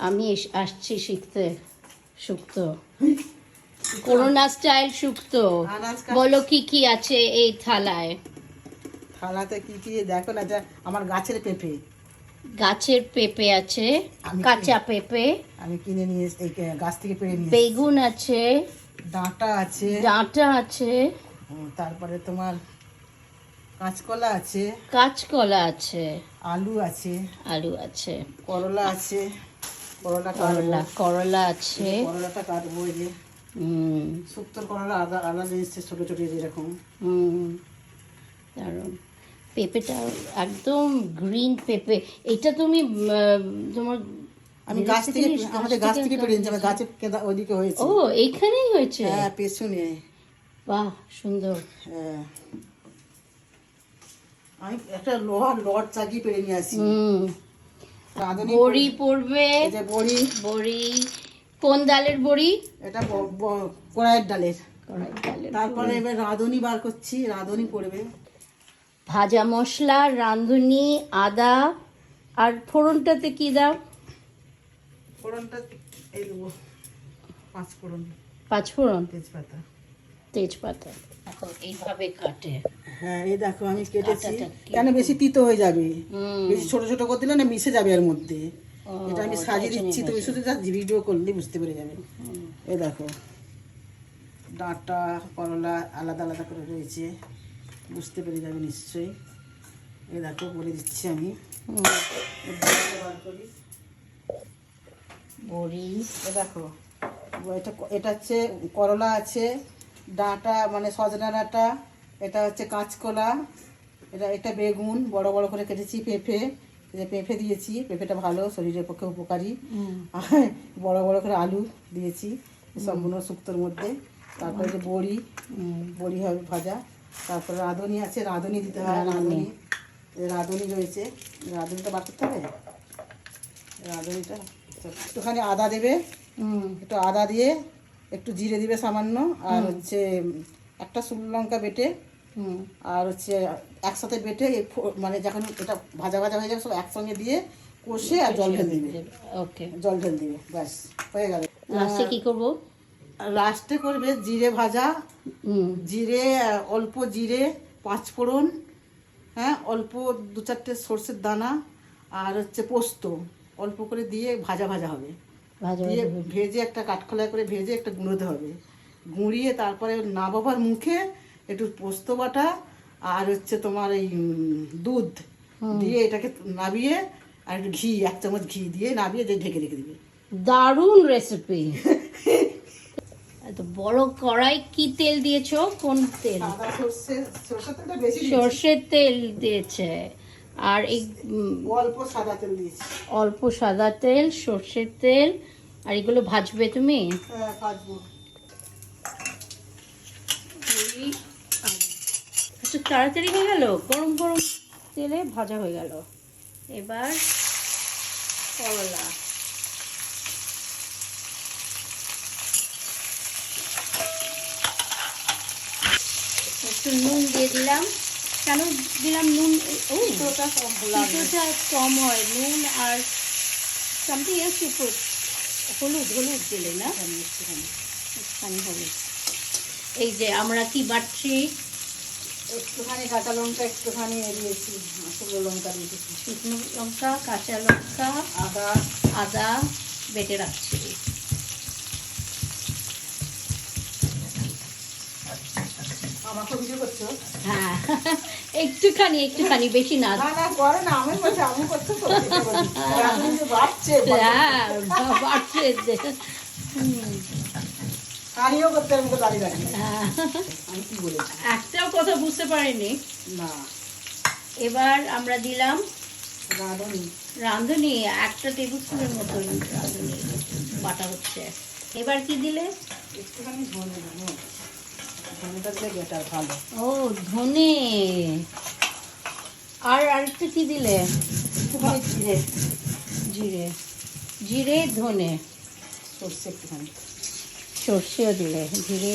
আমি আসছি শিখতে শুক্তো, করোনা স্টাইল শুক্তো। বলো কি কি আছে এই থালায়? থালাতে কি কি দেখো না, যা আমার গাছের পেঁপে। গাছের পেঁপে আছে, কাঁচা পেঁপে। আমি কিনে নিয়ে এই গাছ থেকে পেড়ে নিয়ে বেগুন আছে, ডাঁটা আছে, ডাঁটা আছে, তারপরে তোমার কাঁচকলা আছে, কাঁচকলা আছে, আলু আছে, আলু আছে, করলা আছে, করলা করলা করলা আছে। করলাটা কাটবো এই যে শুক্তোর করলা আদা আদা জিনিসছে ছোটো ছোটো যেরকম। দারুণ। পেঁপেটা একদম গ্রিন পেঁপে। এটা তুমি তোমার আমি গাছ থেকে আমাদের গাছ থেকে পেড়ে নিয়েছি, আমার গাছের ওইদিকে হয়েছে। ও এইখানেই হয়েছে? হ্যাঁ, পেছনে। বাহ, সুন্দর। হ্যাঁ, আমি একটা লোহার লট চাগিয়ে পেড়ে নিয়ে আসি। বড়ি পড়বে। বড়ি, বড়ি কোন ডালের বড়ি? এটা কড়াইয়ের ডালের। কড়াইয়ের ডালের। তারপরে এবার রাঁধুনি বার করছি, রাঁধুনি পড়বে। ভাজা মশলা, রাঁধুনি, আদা। আর ফোড়নটাতে কি দাও? ফোড়নটা এই দেবো, 5 ফোড়ন, 5 ফোড়ন, তেজপাতা। তেজপাতা এখন এইভাবে কাটে। হ্যাঁ, এই দেখো আমি কেটেছি। কেন বেশি তিতো হয়ে যাবে, বেশি ছোট ছোট করে দিলে না মিশে যাবে এর মধ্যে। এটা আমি সাজিয়ে দিচ্ছি, তুমি শুধু যা ভিডিও করলে বুঝতে পেরে যাবে। এই দেখো ডাঁটা করলা আলাদা আলাদা করে রয়েছে, বুঝতে পেরে যাবে নিশ্চয়ই। এই দেখো বলে দিচ্ছি আমি। বড়ি এ দেখো, এটা এটা হচ্ছে করলা আছে, ডাঁটা মানে সজনা ডাঁটা, এটা হচ্ছে কাঁচকলা, এটা বেগুন বড় বড় করে কেটেছি, পেঁপে, যে পেঁপে দিয়েছি, পেঁপেটা ভালো শরীরের পক্ষে উপকারী। বড় বড় করে আলু দিয়েছি সম্পূর্ণ শুক্তোর মধ্যে। তারপরে যে বড়ি, বড়ি হবে ভাজা। তারপরে রাঁধুনি আছে, রাঁধুনি দিতে হয়। রাঁধুনি রয়েছে, রাঁধুনিটা বার করতে হবে। রাঁধুনিটা একটুখানি আদা দেবে, একটু আদা দিয়ে একটু জিরে দিবে সামান্য, আর হচ্ছে একটা শুকনো লঙ্কা বেটে, আর হচ্ছে একসাথে বেটে মানে যখন এটা ভাজা ভাজা হয়ে যাবে সব একসঙ্গে দিয়ে কষে আর জল ঢেল দিবে। ওকে, জল ঢেল দিবে, ব্যাস হয়ে গেল। লাস্টে কি করব? লাস্টে করবে জিরে ভাজা, জিরে অল্প জিরে, 5 ফোড়ন, হ্যাঁ, অল্প 2-4টে সর্ষের দানা, আর হচ্ছে পোস্ত অল্প করে দিয়ে ভাজা ভাজা হবে। দিয়ে ভেজে একটা কাঠখোলায় করে ভেজে একটা গুঁড়োতে হবে, গুঁড়িয়ে তারপরে নাবাবার মুখে একটু পোস্ত বাটা আর হচ্ছে তোমার এই দুধ দিয়ে এটাকে নাবিয়ে, আর একটু ঘি, 1 চামচ ঘি দিয়ে নাবিয়ে ঢেকে রেখে দিবে। দারুণ রেসিপি। এত বড় কড়াই, কি তেল দিয়েছো? কোন তেল? সর্ষের তেল দিয়েছে। আর এই অল্প সাদা তেল দিয়েছি, অল্প সাদা তেল, সর্ষের তেল। আর এগুলো ভাজবে তুমি? হ্যাঁ, ভাজবো। আচ্ছা, তাড়াতাড়ি হয়ে গেল, গরম গরম তেলে ভাজা হয়ে গেল। এবার করলা, একটু নুন দিয়ে দিলাম। কেন দিলাম নুন? তিতোটা কম হয় নুন। আর সামথিং এলস টু পুট, হলুদ, হলুদ দিলে না? একটুখানি হলুদ। এই যে আমরা কি বাটছি, একটুখানি কাঁচা লঙ্কা, একটুখানি দিয়েছি শুকনো লঙ্কা দিয়েছি, শুকনো লঙ্কা, কাঁচা লঙ্কা, আদা, আদা বেটে রাখছি। আমাকে ভিডিও করছো? হ্যাঁ, একটুখানি একটুখানি, বেশি না। না না করে না, আমি বলছি আমি করছি তো, আপনি যে বাড়ছে হ্যাঁ, বাড়ছে। কারিও করতে আমাকে দাঁড়িয়ে রাখি। আমি কি বলেছি? একটাও কথা বুঝতে পারিনি না। এবার আমরা দিলাম রাঁধুনি, রাঁধুনি 1 টেবিল স্পুনের মতো রাঁধুনি বাটা হচ্ছে। এবার কি দিলে? একটুখানি ধনে দেবো, ধনেটা দিলে বেটার ভালো। ও, ধনে। আর আরেকটা কি দিলে? একটুখানি জিরে, জিরে, জিরে ধনে, সর্ষে একটুখানি, সর্ষেও দিলে, জিরে।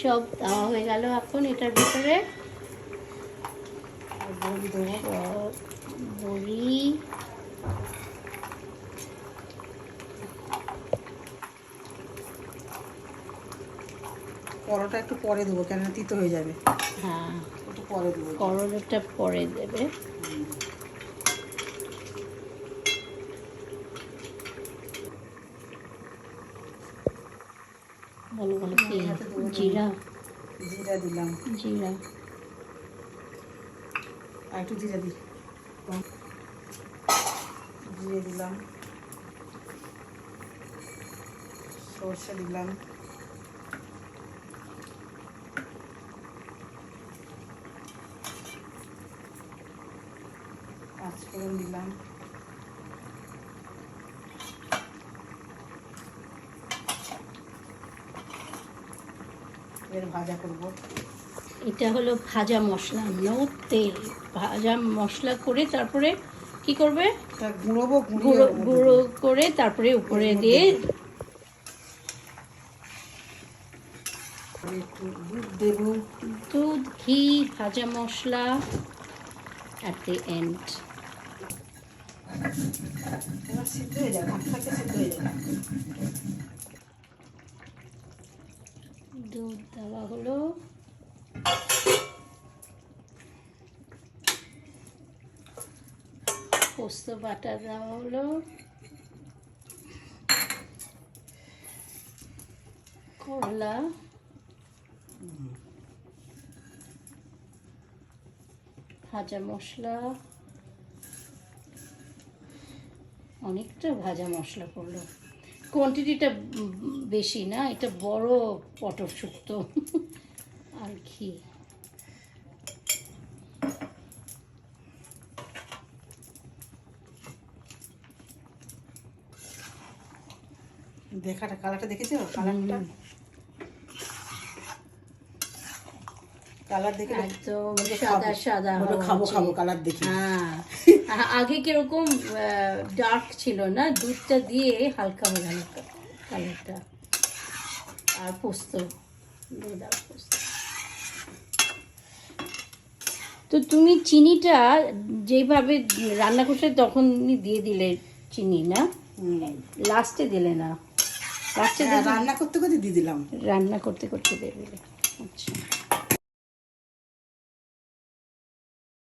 সব দেওয়া হয়ে গেল। এখন এটার ভিতরে আর বড়ি দেবো। সব বড়ি, পরোটা একটু পরে দেবো, কেননা তিতো হয়ে যাবে, হ্যাঁ একটু পরে দেবো। করলাটা পরে দেবে। ভালো ভালো কি জিরা, জিরা দিলাম, জিরা আর একটু জিরা দিই, জিরে দিলাম, সর্ষে দিলাম, পাঁচফোড়ন দিলাম, এর ভাজা করব। এটা হলো ভাজা মশলা, নো তেল। ভাজা মশলা করে তারপরে কি করবে? এটা গুঁড়োবো, গুঁড়ো গুঁড়ো করে তারপরে উপরে দিয়ে একটু দুধ দেবো, দুধ, ঘি, ভাজা মশলা অ্যাট দি এন্ড। এবার সিদ্ধ হয়ে যাবে, হাত থেকে সিদ্ধ হয়ে যাবে। দুধ দেওয়া হলো, পোস্ত বাটা দেওয়া হলো, করলা, ভাজা মশলা, অনেকটা ভাজা মশলা পড়লো। কোয়ান্টিটিটা বেশি না, এটা বড় পটল শুক্তো। আর ঘি, দেখাটা কালারটা দেখেছো? কালারটা, কালার দেখে একদম সাদা সাদা বলো হওয়া খাবো উচিত। খাবো কালার দেখে। হ্যাঁ, আগে কিরকম ডার্ক ছিল না, দুধটা দিয়ে হালকা হয়ে গেল কালারটা। আর পোস্ত, দুধ আর পোস্ত। তো তুমি চিনিটা যেভাবে রান্না করতে তখনই দিয়ে দিলে চিনি না, লাস্টে দিলে না? লাস্টে রান্না করতে করতে দিয়ে দিলাম। রান্না করতে করতে দিয়ে দিলে, আচ্ছা।